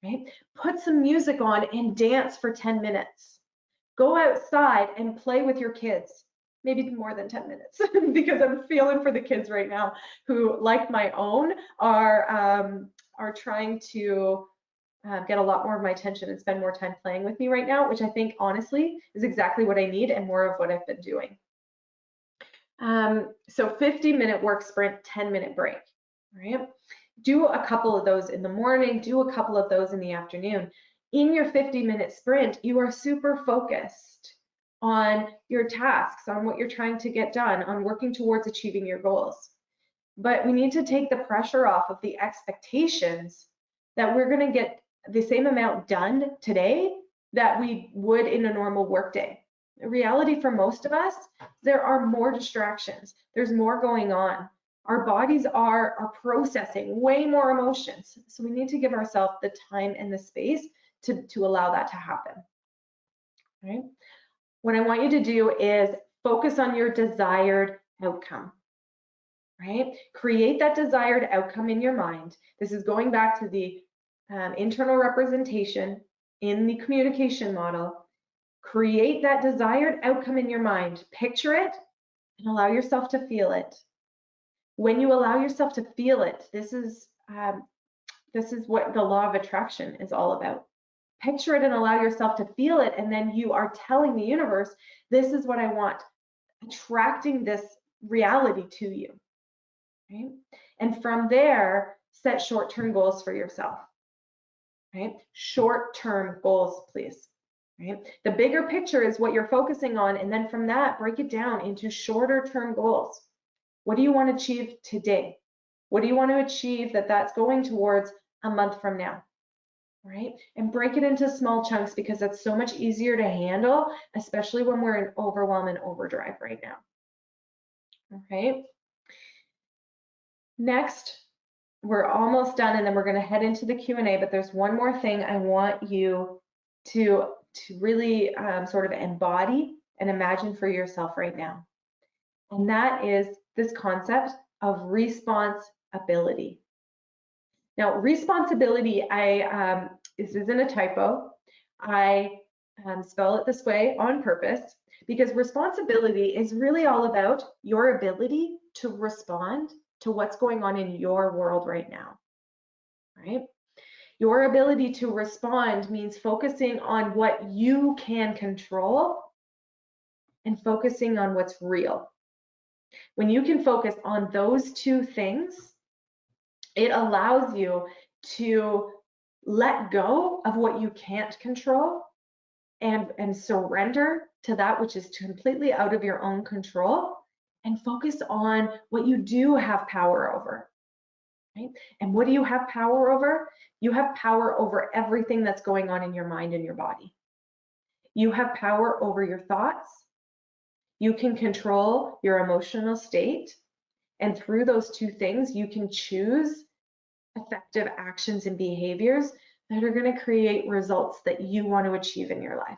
right? Put some music on and dance for 10 minutes. Go outside and play with your kids. Maybe more than 10 minutes because I'm feeling for the kids right now who, like my own, are trying to get a lot more of my attention and spend more time playing with me right now, which I think honestly is exactly what I need and more of what I've been doing. So 50-minute work sprint, 10-minute break, right? Do a couple of those in the morning, do a couple of those in the afternoon. In your 50-minute sprint, you are super focused on your tasks, on what you're trying to get done, on working towards achieving your goals. But we need to take the pressure off of the expectations that we're going to get the same amount done today that we would in a normal workday. The reality for most of us, there are more distractions. There's more going on. Our bodies are processing way more emotions. So we need to give ourselves the time and the space to allow that to happen. Right? What I want you to do is focus on your desired outcome. Right? Create that desired outcome in your mind. This is going back to the internal representation in the communication model. Create that desired outcome in your mind. Picture it and allow yourself to feel it. When you allow yourself to feel it, this is what the law of attraction is all about. Picture it and allow yourself to feel it, and then you are telling the universe, this is what I want, attracting this reality to you. Right? And from there, set short-term goals for yourself. Right? Short-term goals, please. Right? The bigger picture is what you're focusing on, and then from that, break it down into shorter-term goals. What do you want to achieve today? What do you want to achieve that's going towards a month from now? Right? And break it into small chunks because that's so much easier to handle, especially when we're in overwhelm and overdrive right now. Okay. Next, we're almost done and then we're going to head into the Q&A, but there's one more thing I want you to really sort of embody and imagine for yourself right now. And that is this concept of responsibility. Now, responsibility, this isn't a typo. I spell it this way on purpose because responsibility is really all about your ability to respond to what's going on in your world right now, right? Your ability to respond means focusing on what you can control and focusing on what's real. When you can focus on those two things, it allows you to let go of what you can't control and surrender to that which is completely out of your own control and focus on what you do have power over. Right? And what do you have power over? You have power over everything that's going on in your mind and your body. You have power over your thoughts. You can control your emotional state. And through those two things, you can choose effective actions and behaviors that are going to create results that you want to achieve in your life.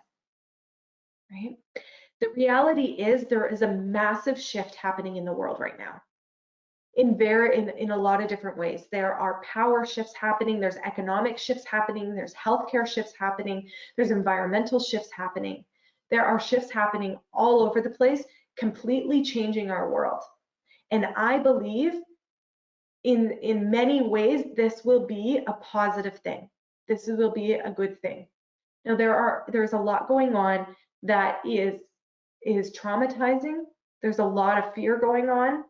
Right? The reality is there is a massive shift happening in the world right now. In a lot of different ways. There are power shifts happening, there's economic shifts happening, there's healthcare shifts happening, there's environmental shifts happening. There are shifts happening all over the place, completely changing our world. And I believe in many ways, this will be a positive thing. This will be a good thing. Now there's a lot going on that is traumatizing. There's a lot of fear going on,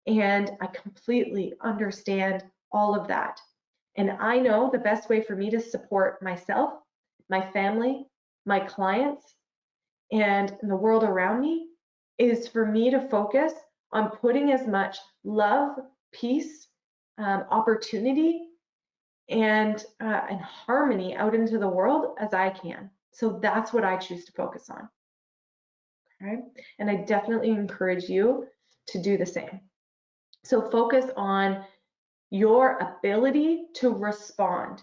and I completely understand all of that. And I know the best way for me to support myself, my family, my clients, and the world around me is for me to focus on putting as much love, peace, opportunity, and harmony out into the world as I can. So that's what I choose to focus on. Okay? And I definitely encourage you to do the same. So focus on your ability to respond.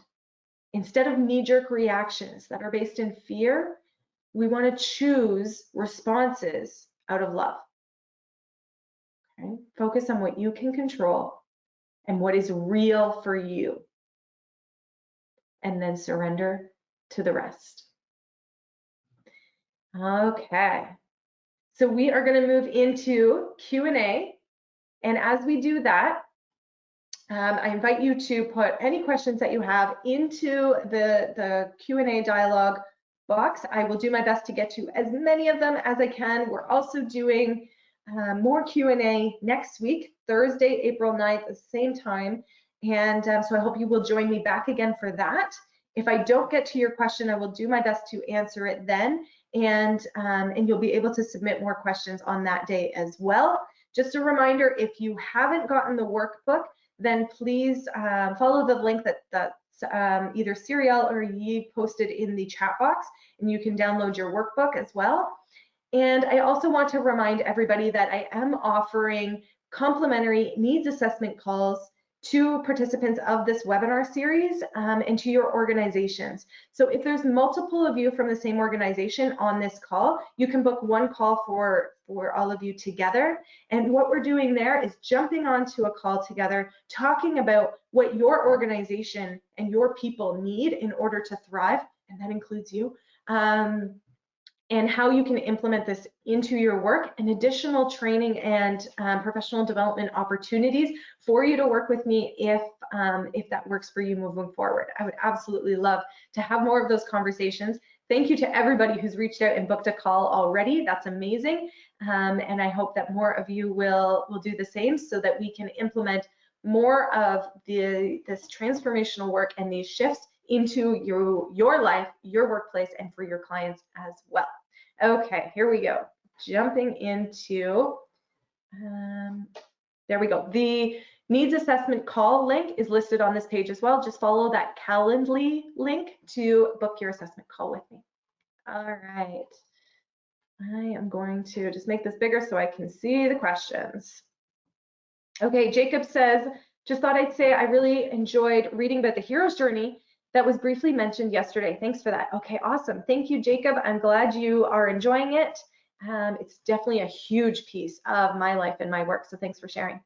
Instead of knee-jerk reactions that are based in fear, we want to choose responses out of love. Okay? Focus on what you can control and what is real for you, and then surrender to the rest. Okay, so we are going to move into Q&A, and as we do that, I invite you to put any questions that you have into the Q&A dialogue box. I will do my best to get to as many of them as I can. We're also doing more Q&A next week, Thursday, April 9th, at the same time. And so I hope you will join me back again for that. If I don't get to your question, I will do my best to answer it then. And you'll be able to submit more questions on that day as well. Just a reminder, if you haven't gotten the workbook, then please follow the link that's either Serial or Yi posted in the chat box, and you can download your workbook as well. And I also want to remind everybody that I am offering complimentary needs assessment calls to participants of this webinar series and to your organizations. So if there's multiple of you from the same organization on this call, you can book one call for all of you together. And what we're doing there is jumping onto a call together, talking about what your organization and your people need in order to thrive, and that includes you. And how you can implement this into your work, and additional training and professional development opportunities for you to work with me if that works for you moving forward. I would absolutely love to have more of those conversations. Thank you to everybody who's reached out and booked a call already. That's amazing. And I hope that more of you will do the same, so that we can implement more of this transformational work and these shifts into your life, your workplace, and for your clients as well. Okay, here we go. Jumping into, there we go. The needs assessment call link is listed on this page as well. Just follow that Calendly link to book your assessment call with me. All right. I am going to just make this bigger so I can see the questions. Okay, Jacob says, just thought I'd say I really enjoyed reading about the hero's journey that was briefly mentioned yesterday. Thanks for that. Okay, awesome. Thank you, Jacob. I'm glad you are enjoying it. It's definitely a huge piece of my life and my work, so thanks for sharing.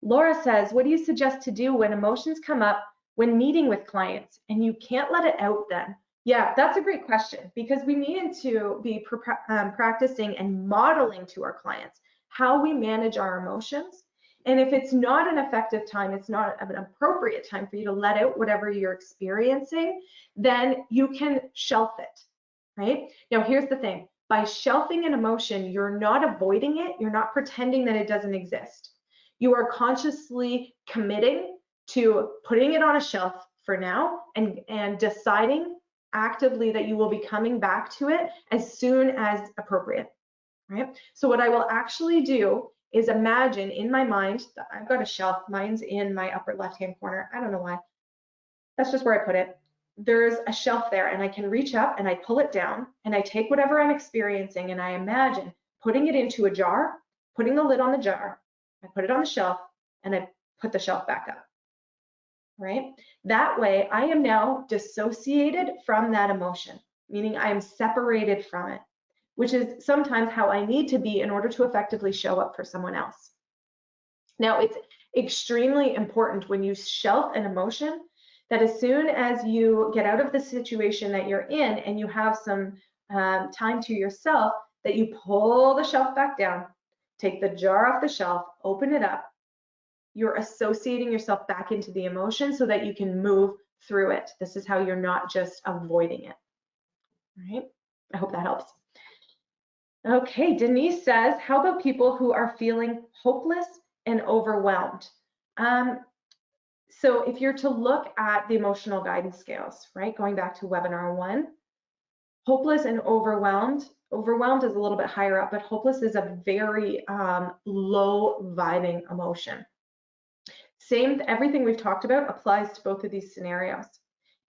Laura says, what do you suggest to do when emotions come up when meeting with clients and you can't let it out then? Yeah, that's a great question, because we need to be practicing and modeling to our clients how we manage our emotions. And if it's not an effective time, it's not an appropriate time for you to let out whatever you're experiencing, then you can shelf it, right? Now, here's the thing. By shelving an emotion, you're not avoiding it. You're not pretending that it doesn't exist. You are consciously committing to putting it on a shelf for now and deciding actively that you will be coming back to it as soon as appropriate, right? So what I will actually do is imagine in my mind that I've got a shelf. Mine's in my upper left-hand corner. I don't know why. That's just where I put it. There's a shelf there, and I can reach up and I pull it down, and I take whatever I'm experiencing and I imagine putting it into a jar, putting the lid on the jar, I put it on the shelf, and I put the shelf back up, right? That way I am now dissociated from that emotion, meaning I am separated from it, which is sometimes how I need to be in order to effectively show up for someone else. Now, it's extremely important when you shelf an emotion that as soon as you get out of the situation that you're in and you have some time to yourself, that you pull the shelf back down, take the jar off the shelf, open it up, you're associating yourself back into the emotion so that you can move through it. This is how you're not just avoiding it. All right? I hope that helps. Okay, Denise says, how about people who are feeling hopeless and overwhelmed? So if you're to look at the emotional guidance scales, right, going back to webinar 1, hopeless and overwhelmed. Overwhelmed is a little bit higher up, but hopeless is a very low vibing emotion. Everything we've talked about applies to both of these scenarios.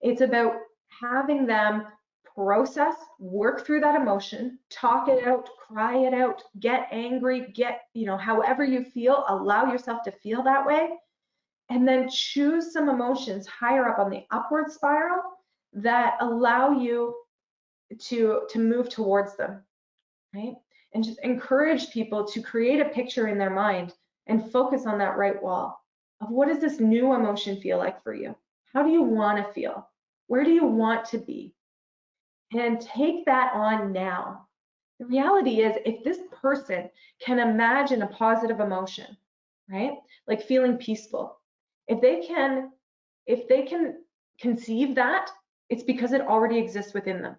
It's about having them process, work through that emotion, talk it out, cry it out, get angry, however you feel, allow yourself to feel that way, and then choose some emotions higher up on the upward spiral that allow you to move towards them, right? And just encourage people to create a picture in their mind and focus on that right wall of what does this new emotion feel like for you? How do you want to feel? Where do you want to be? And take that on now. The reality is, if this person can imagine a positive emotion, right? Like feeling peaceful, if they can conceive that, it's because it already exists within them,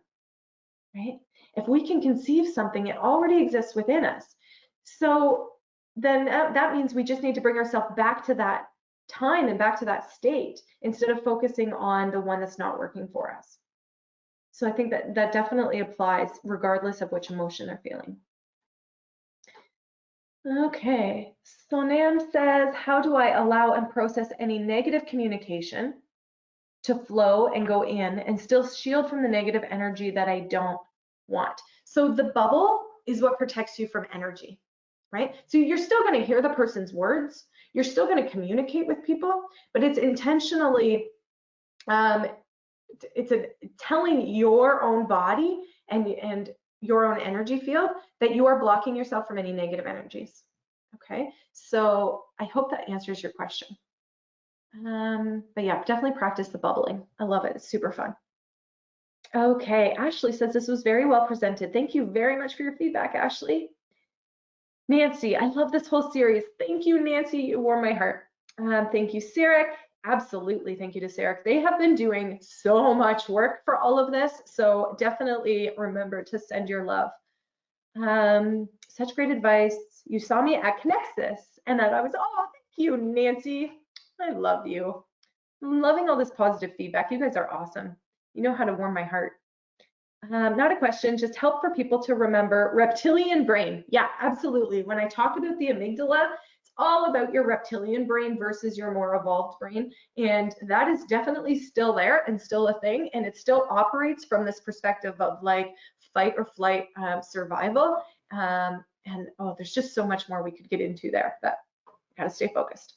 right? If we can conceive something, it already exists within us. So then that means we just need to bring ourselves back to that time and back to that state instead of focusing on the one that's not working for us. So I think that definitely applies regardless of which emotion they're feeling. Okay, Sonam says, how do I allow and process any negative communication to flow and go in and still shield from the negative energy that I don't want? So the bubble is what protects you from energy, right? So you're still going to hear the person's words, you're still going to communicate with people, but it's intentionally, telling your own body and your own energy field that you are blocking yourself from any negative energies. Okay, so I hope that answers your question. But yeah, definitely practice the bubbling. I love it. It's super fun. Okay, Ashley says this was very well presented. Thank you very much for your feedback, Ashley. Nancy, I love this whole series. Thank you, Nancy. You warm my heart. Thank you, Sarek. Absolutely, thank you to Sarek. They have been doing so much work for all of this, so definitely remember to send your love. Such great advice. You saw me at Connexus, and that I was, oh, thank you, Nancy. I love you. I'm loving all this positive feedback. You guys are awesome. You know how to warm my heart. Not a question, just help for people to remember reptilian brain. Yeah, absolutely. When I talk about the amygdala, it's all about your reptilian brain versus your more evolved brain. And that is definitely still there and still a thing. And it still operates from this perspective of like fight or flight survival. And oh, there's just so much more we could get into there, but gotta stay focused.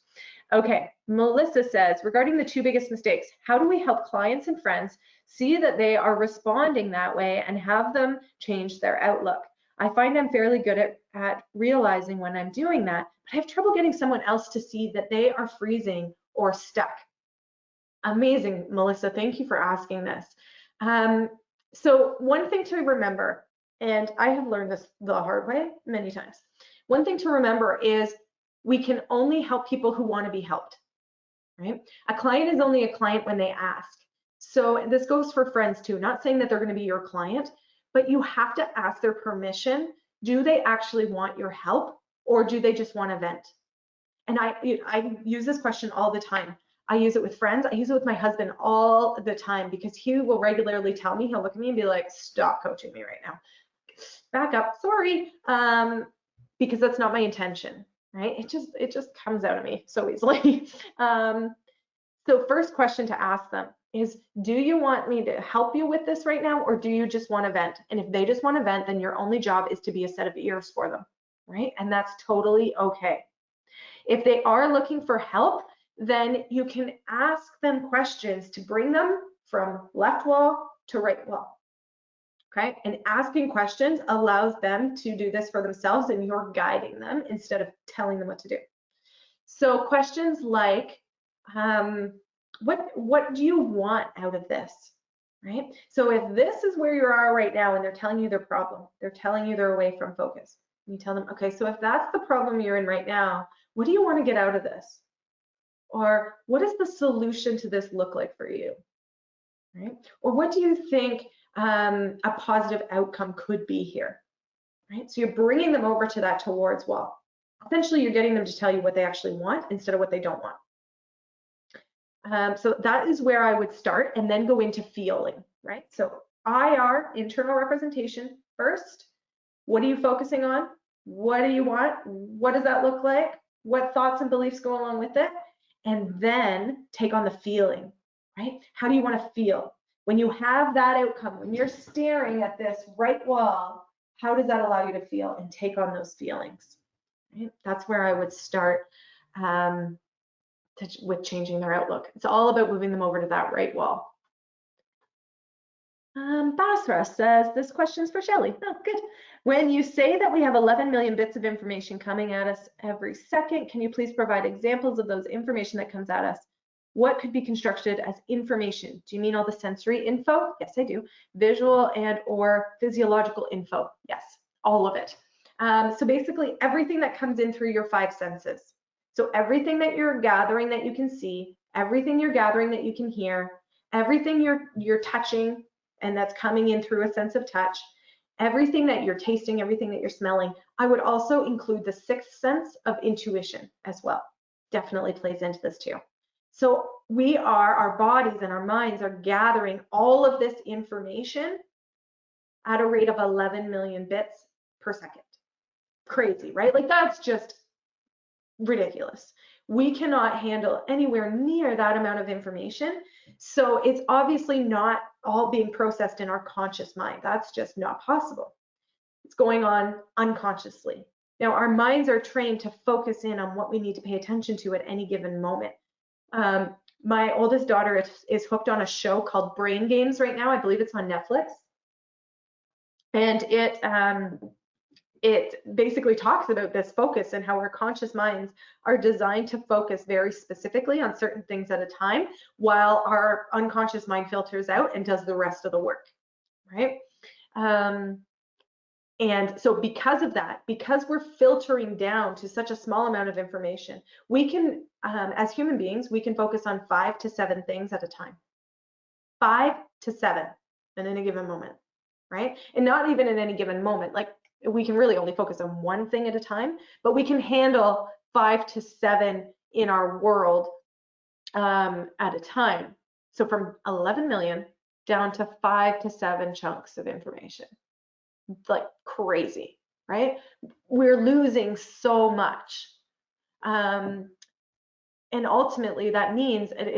Okay, Melissa says, regarding the 2 biggest mistakes, how do we help clients and friends see that they are responding that way and have them change their outlook? I find I'm fairly good at realizing when I'm doing that, but I have trouble getting someone else to see that they are freezing or stuck. Amazing, Melissa, thank you for asking this. So one thing to remember, and I have learned this the hard way many times, one thing to remember is we can only help people who want to be helped, right? A client is only a client when they ask. So this goes for friends too, not saying that they're going to be your client, but you have to ask their permission. Do they actually want your help, or do they just want to vent? And I use this question all the time. I use it with friends. I use it with my husband all the time because he will regularly tell me, he'll look at me and be like, stop coaching me right now. Back up, sorry, because that's not my intention. Right? It just comes out of me so easily. So first question to ask them is, do you want me to help you with this right now, or do you just want to vent? And if they just want to vent, then your only job is to be a set of ears for them, right? And that's totally okay. If they are looking for help, then you can ask them questions to bring them from left wall to right wall. Okay, and asking questions allows them to do this for themselves, and you're guiding them instead of telling them what to do. So questions like, what do you want out of this, right? So if this is where you are right now and they're telling you their problem, they're telling you they're away from focus, you tell them, okay, so if that's the problem you're in right now, what do you want to get out of this? Or what does the solution to this look like for you? Right? Or what do you think a positive outcome could be here? Right? So you're bringing them over to that towards wall. Essentially, you're getting them to tell you what they actually want instead of what they don't want. So that is where I would start and then go into feeling, right? So IR, internal representation first. What are you focusing on? What do you want? What does that look like? What thoughts and beliefs go along with it? And then take on the feeling, right? How do you want to feel? When you have that outcome, when you're staring at this right wall, how does that allow you to feel and take on those feelings? Right? That's where I would start with changing their outlook. It's all about moving them over to that right wall. Basra says, this question's for Shelley. Oh, good. When you say that we have 11 million bits of information coming at us every second, can you please provide examples of those information that comes at us? What could be constructed as information? Do you mean all the sensory info? Yes, I do. Visual and or physiological info? Yes, all of it. So basically everything that comes in through your 5 senses. So everything that you're gathering that you can see, everything you're gathering that you can hear, everything you're touching, and that's coming in through a sense of touch, everything that you're tasting, everything that you're smelling. I would also include the 6th sense of intuition as well. Definitely plays into this too. So our bodies and our minds are gathering all of this information at a rate of 11 million bits per second. Crazy, right? Like that's just ridiculous. We cannot handle anywhere near that amount of information. So it's obviously not all being processed in our conscious mind. That's just not possible. It's going on unconsciously. Now, our minds are trained to focus in on what we need to pay attention to at any given moment. My oldest daughter is hooked on a show called Brain Games right now. I believe it's on Netflix. And it basically talks about this focus and how our conscious minds are designed to focus very specifically on certain things at a time, while our unconscious mind filters out and does the rest of the work, right? And so because of that, because we're filtering down to such a small amount of information, we can, as human beings, we can focus on 5 to 7 things at a time. 5 to 7 in any given moment, right? And not even in any given moment. Like, we can really only focus on one thing at a time, but we can handle 5 to 7 in our world at a time. So from 11 million down to 5 to 7 chunks of information. Like crazy, right? We're losing so much. And ultimately that means at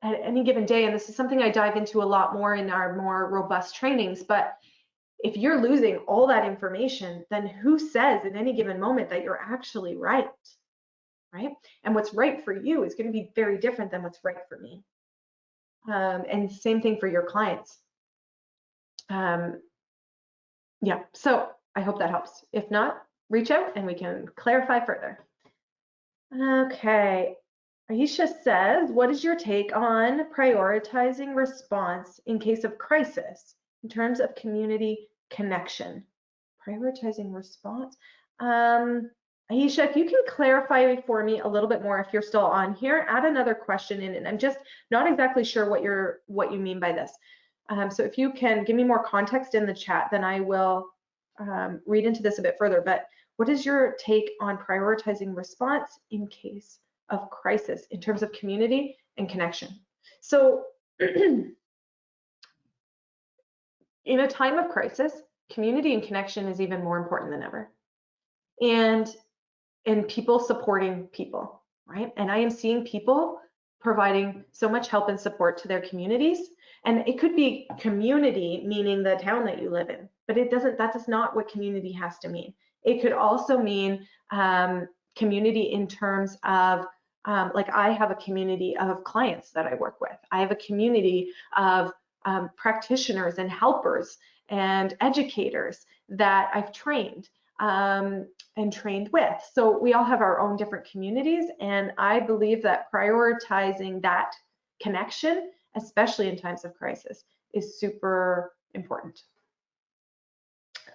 any given day, and this is something I dive into a lot more in our more robust trainings, but if you're losing all that information, then who says in any given moment that you're actually right, right? And what's right for you is going to be very different than what's right for me. And same thing for your clients. Yeah, so I hope that helps. If not, reach out and we can clarify further. Okay, Aisha says, what is your take on prioritizing response in case of crisis in terms of community connection? Prioritizing response. Aisha, if you can clarify for me a little bit more, if you're still on here, add another question in, and I'm just not exactly sure what you mean by this. So if you can give me more context in the chat, then I will read into this a bit further. But what is your take on prioritizing response in case of crisis in terms of community and connection? So in a time of crisis, community and connection is even more important than ever. And people supporting people, right? And I am seeing people providing so much help and support to their communities. And it could be community, meaning the town that you live in, but that is not what community has to mean. It could also mean community in terms of, like I have a community of clients that I work with. I have a community of practitioners and helpers and educators that I've trained and trained with. So we all have our own different communities, and I believe that prioritizing that connection, especially in times of crisis, is super important.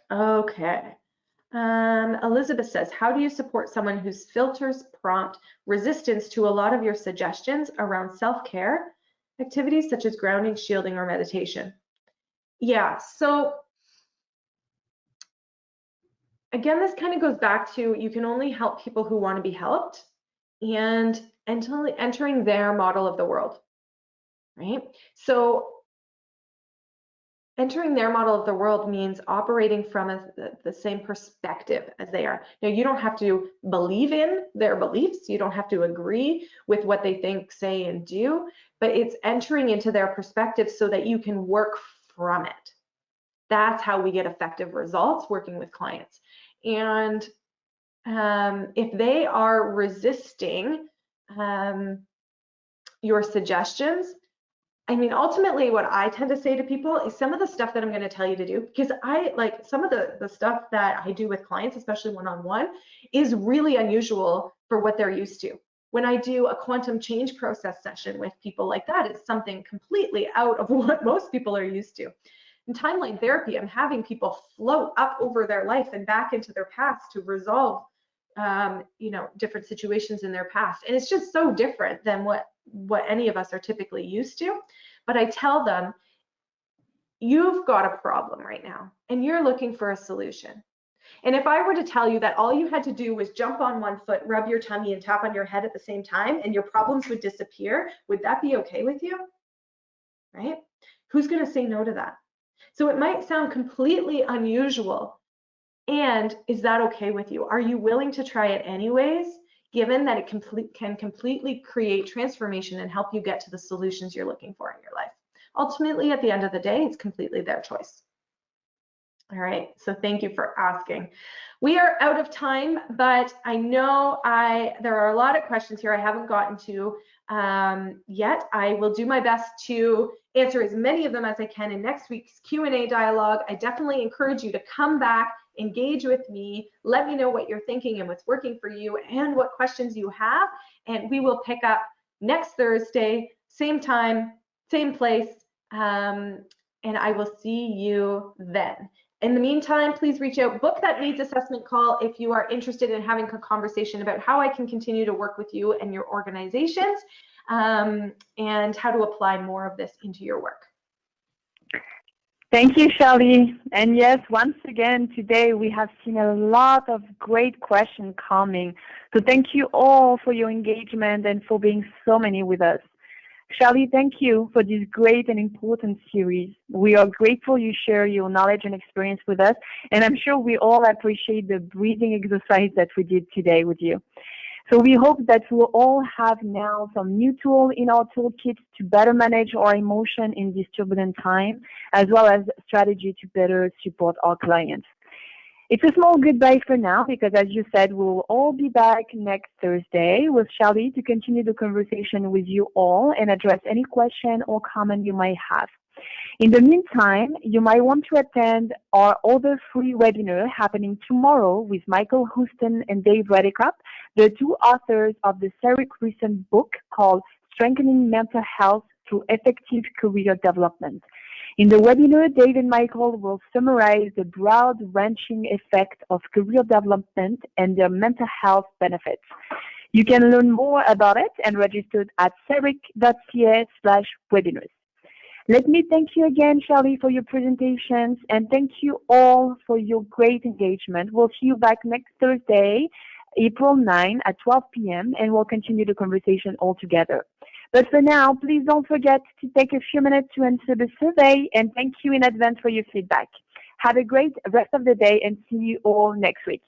Okay. Elizabeth says, how do you support someone whose filters prompt resistance to a lot of your suggestions around self-care activities such as grounding, shielding, or meditation? Yeah, so again, this kind of goes back to you can only help people who want to be helped and entering their model of the world, right? So entering their model of the world means operating from the same perspective as they are. Now, you don't have to believe in their beliefs. You don't have to agree with what they think, say, and do, but it's entering into their perspective so that you can work from it. That's how we get effective results working with clients. And if they are resisting your suggestions, I mean, ultimately what I tend to say to people is some of the stuff that I'm going to tell you to do, because I like some of the stuff that I do with clients, especially one-on-one, is really unusual for what they're used to. When I do a quantum change process session with people like that, it's something completely out of what most people are used to. In timeline therapy, I'm having people float up over their life and back into their past to resolve different situations in their past. And it's just so different than what any of us are typically used to. But I tell them, you've got a problem right now and you're looking for a solution. And if I were to tell you that all you had to do was jump on one foot, rub your tummy, and tap on your head at the same time, and your problems would disappear, would that be okay with you? Right? Who's going to say no to that? So it might sound completely unusual. And is that okay with you? Are you willing to try it anyways, given that it can completely create transformation and help you get to the solutions you're looking for in your life? Ultimately, at the end of the day, it's completely their choice. All right, so thank you for asking. We are out of time, but I know there are a lot of questions here I haven't gotten to yet. I will do my best to answer as many of them as I can in next week's Q&A dialogue. I definitely encourage you to come back, engage with me, let me know what you're thinking and what's working for you and what questions you have, and we will pick up next Thursday, same time, same place, and I will see you then. In the meantime, please reach out, book that needs assessment call if you are interested in having a conversation about how I can continue to work with you and your organizations and how to apply more of this into your work. Thank you, Shelley. And yes, once again, today we have seen a lot of great questions coming. So thank you all for your engagement and for being so many with us. Shelley, thank you for this great and important series. We are grateful you share your knowledge and experience with us, and I'm sure we all appreciate the breathing exercise that we did today with you. So we hope that we'll all have now some new tools in our toolkit to better manage our emotion in this turbulent time, as well as strategy to better support our clients. It's a small goodbye for now because, as you said, we'll all be back next Thursday with Shelley to continue the conversation with you all and address any question or comment you might have. In the meantime, you might want to attend our other free webinar happening tomorrow with Michael Houston and Dave Redekup, the two authors of the Ceric recent book called Strengthening Mental Health Through Effective Career Development. In the webinar, Dave and Michael will summarize the broad-ranging effect of career development and their mental health benefits. You can learn more about it and register at ceric.ca/webinars. Let me thank you again, Shelley, for your presentations, and thank you all for your great engagement. We'll see you back next Thursday, April 9 at 12 p.m., and we'll continue the conversation all together. But for now, please don't forget to take a few minutes to answer the survey, and thank you in advance for your feedback. Have a great rest of the day, and see you all next week.